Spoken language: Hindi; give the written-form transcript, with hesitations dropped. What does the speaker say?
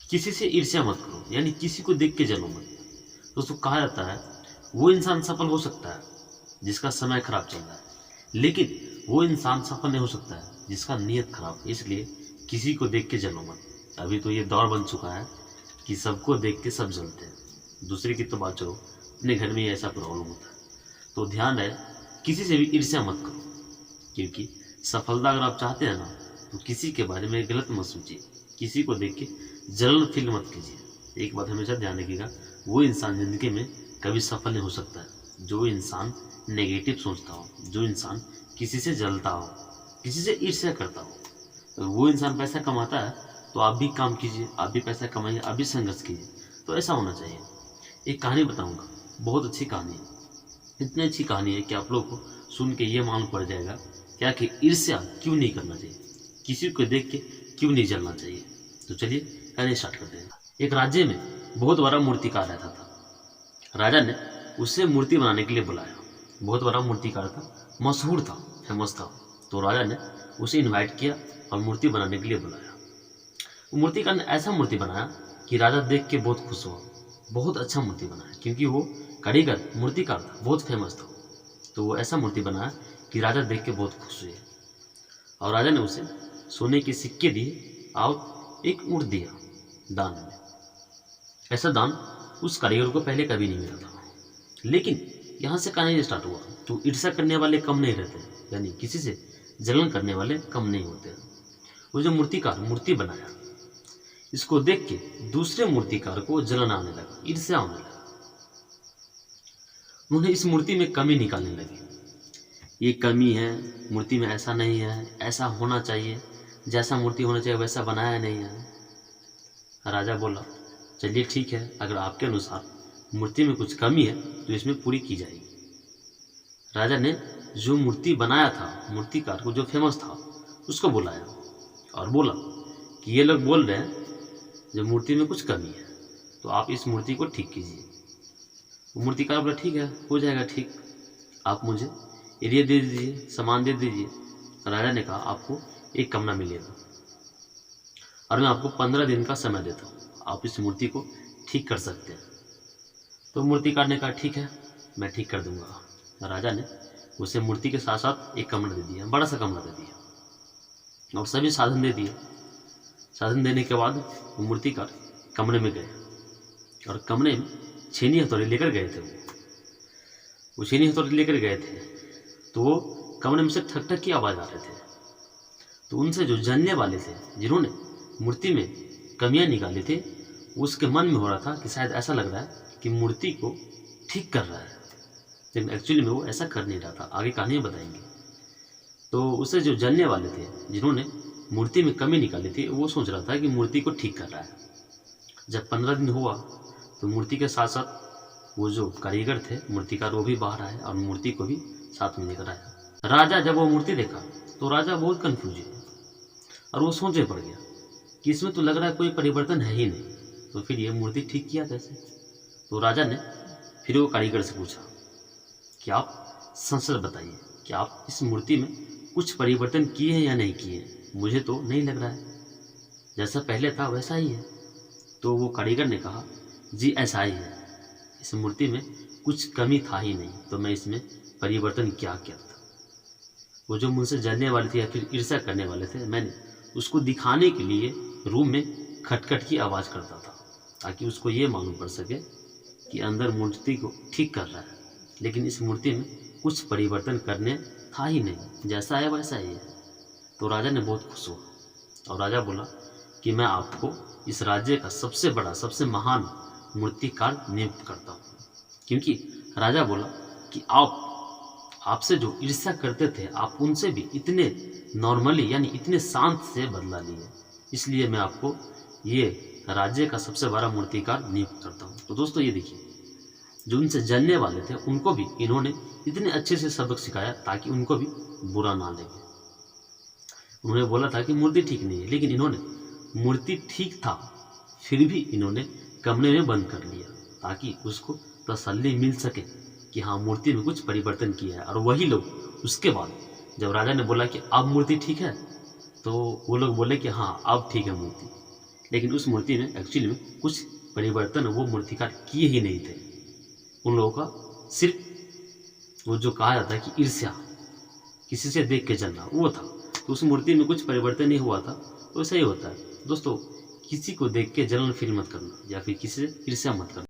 किसी से ईर्ष्या मत करो, यानी किसी को देख के जलो मत। दोस्तों कहा जाता है वो इंसान सफल हो सकता है जिसका समय खराब चल रहा है, लेकिन वो इंसान सफल नहीं हो सकता है जिसका नीयत खराब है। इसलिए किसी को देख के जलो मत। अभी तो ये दौर बन चुका है कि सबको देख के सब जलते हैं। दूसरे की तो बात छोड़ो, अपने घर में ही ऐसा प्रॉब्लम होता है। तो ध्यान रहे, किसी से भी ईर्ष्या मत करो, क्योंकि सफलता अगर आप चाहते हैं ना तो किसी के बारे में गलत मत सोचिए, किसी को देख के जलन फील मत कीजिए। एक बात हमेशा ध्यान रखिएगा, वो इंसान जिंदगी में कभी सफल नहीं हो सकता है जो इंसान नेगेटिव सोचता हो, जो इंसान किसी से जलता हो, किसी से ईर्ष्या करता हो। अगर वो इंसान पैसा कमाता है तो आप भी काम कीजिए, आप भी पैसा कमाइए, आप भी संघर्ष कीजिए। तो ऐसा होना चाहिए। एक कहानी बताऊंगा, बहुत अच्छी कहानी है। इतनी अच्छी कहानी है कि आप लोग को सुन के ये मालूम पड़ जाएगा क्या कि ईर्ष्या क्यों नहीं करना चाहिए, किसी को देख के क्यों नहीं जलना चाहिए। तो चलिए कहानी स्टार्ट करते हैं। एक राज्य में बहुत बड़ा मूर्तिकार रहता था। राजा ने उसे मूर्ति बनाने के लिए बुलाया। बहुत बड़ा मूर्तिकार था, मशहूर था, फेमस था। तो राजा ने उसे इनवाइट किया और मूर्ति बनाने के लिए बुलाया। वो मूर्तिकार ने ऐसा मूर्ति बनाया कि राजा देख के बहुत खुश हुआ। बहुत अच्छा मूर्ति बनाया, क्योंकि वो कारीगर मूर्तिकार था, बहुत फेमस था। तो वो ऐसा मूर्ति बनाया कि राजा देख के बहुत खुश हुए। और राजा ने उसे सोने के सिक्के दिए और एक ऊँट दिया दान में। ऐसा दान उस कारीगर को पहले कभी नहीं मिला था। लेकिन यहाँ से कहानी स्टार्ट हुआ। तो ईर्ष्या करने वाले कम नहीं रहते, यानी किसी से जलन करने वाले कम नहीं होते। वो जो मूर्तिकार मूर्ति बनाया, इसको देख के दूसरे मूर्तिकार को जलन आने लगा, ईर्ष्या आने लगा। उन्होंने इस मूर्ति में कमी निकालने लगे। ये कमी है, मूर्ति में ऐसा नहीं है, ऐसा होना चाहिए, जैसा मूर्ति होना चाहिए वैसा बनाया नहीं है। राजा बोला चलिए ठीक है, अगर आपके अनुसार मूर्ति में कुछ कमी है तो इसमें पूरी की जाएगी। राजा ने जो मूर्ति बनाया था, मूर्तिकार को जो फेमस था, उसको बुलाया और बोला कि ये लोग बोल रहे हैं जो मूर्ति में कुछ कमी है, तो आप इस मूर्ति को ठीक कीजिए। वो मूर्तिकार बोला ठीक है, हो जाएगा ठीक, आप मुझे एरिया दे दीजिए, सामान दे दीजिए। राजा ने कहा आपको एक कमरा मिलेगा और मैं आपको 15 दिन का समय देता हूँ, आप इस मूर्ति को ठीक कर सकते हैं। तो मूर्तिकार ने कहा ठीक है, मैं ठीक कर दूंगा। राजा ने उसे मूर्ति के साथ साथ एक कमरा दे दिया, बड़ा सा कमरा दे दिया और सभी साधन दे दिए। साधन देने के बाद वो मूर्तिकार कमरे में गए और कमरे में छेनी हथौड़ी लेकर गए थे। वो छेनी हथौड़ी लेकर गए थे तो वो कमरे में से ठक ठक की आवाज़ आ रहे थे। तो उनसे जो जानने वाले थे, जिन्होंने मूर्ति में कमियां निकाली थी, उसके मन में हो रहा था कि शायद ऐसा लग रहा है कि मूर्ति को ठीक कर रहा है, लेकिन एक्चुअली में वो ऐसा कर नहीं रहा था। आगे कहानी बताएंगे। तो उससे जो जानने वाले थे, जिन्होंने मूर्ति में कमी निकाली थी, वो सोच रहा था कि मूर्ति को ठीक कर रहा है। जब 15 दिन हुआ तो मूर्ति के साथ साथ वो जो कारीगर थे, मूर्तिकार, वो भी बाहर आए और मूर्ति को भी साथ में लेकर आया। राजा जब वो मूर्ति देखा तो राजा बहुत कन्फ्यूज है और वो सोचे पड़ गया कि इसमें तो लग रहा है कोई परिवर्तन है ही नहीं, तो फिर ये मूर्ति ठीक किया कैसे। तो राजा ने फिर वो कारीगर से पूछा कि आप सच बताइए कि आप इस मूर्ति में कुछ परिवर्तन किए हैं या नहीं किए, मुझे तो नहीं लग रहा है, जैसा पहले था वैसा ही है। तो वो कारीगर ने कहा जी ऐसा ही है, इस मूर्ति में कुछ कमी था ही नहीं, तो मैं इसमें परिवर्तन क्या करता। वो जो मुझसे जलने वाले थे या फिर ईर्ष्या करने वाले थे, मैंने उसको दिखाने के लिए रूम में खटखट की आवाज़ करता था, ताकि उसको ये मालूम पड़ सके कि अंदर मूर्ति को ठीक कर रहा है, लेकिन इस मूर्ति में कुछ परिवर्तन करने था ही नहीं, जैसा है वैसा ही है। तो राजा ने बहुत खुश हुआ और राजा बोला कि मैं आपको इस राज्य का सबसे बड़ा, सबसे महान मूर्तिकार नियुक्त करता हूँ। क्योंकि राजा बोला कि आपसे जो ईर्ष्या करते थे, आप उनसे भी इतने नॉर्मली, यानी इतने शांत से बदला लिए, इसलिए मैं आपको ये राज्य का सबसे बड़ा मूर्तिकार नियुक्त करता हूँ। तो दोस्तों ये देखिए, जो उनसे जलने वाले थे उनको भी इन्होंने इतने अच्छे से सबक सिखाया ताकि उनको भी बुरा ना लगे। उन्होंने बोला था कि मूर्ति ठीक नहीं है, लेकिन इन्होंने मूर्ति ठीक था फिर भी इन्होंने कमरे में बंद कर लिया ताकि उसको तसल्ली मिल सके कि हाँ मूर्ति में कुछ परिवर्तन किया है। और वही लोग उसके बाद जब राजा ने बोला कि अब मूर्ति ठीक है, तो वो लोग बोले कि हाँ अब ठीक है मूर्ति, लेकिन उस मूर्ति में एक्चुअली में कुछ परिवर्तन वो मूर्तिकार किए ही नहीं थे। उन लोगों का सिर्फ वो जो कहा जाता है कि ईर्ष्या, किसी से देख के जलना, वो था। तो उस मूर्ति में कुछ परिवर्तन नहीं हुआ था। तो ऐसा ही होता है दोस्तों, किसी को देख के जलन फील मत करना या फिर किसी से ईर्ष्या मत करना।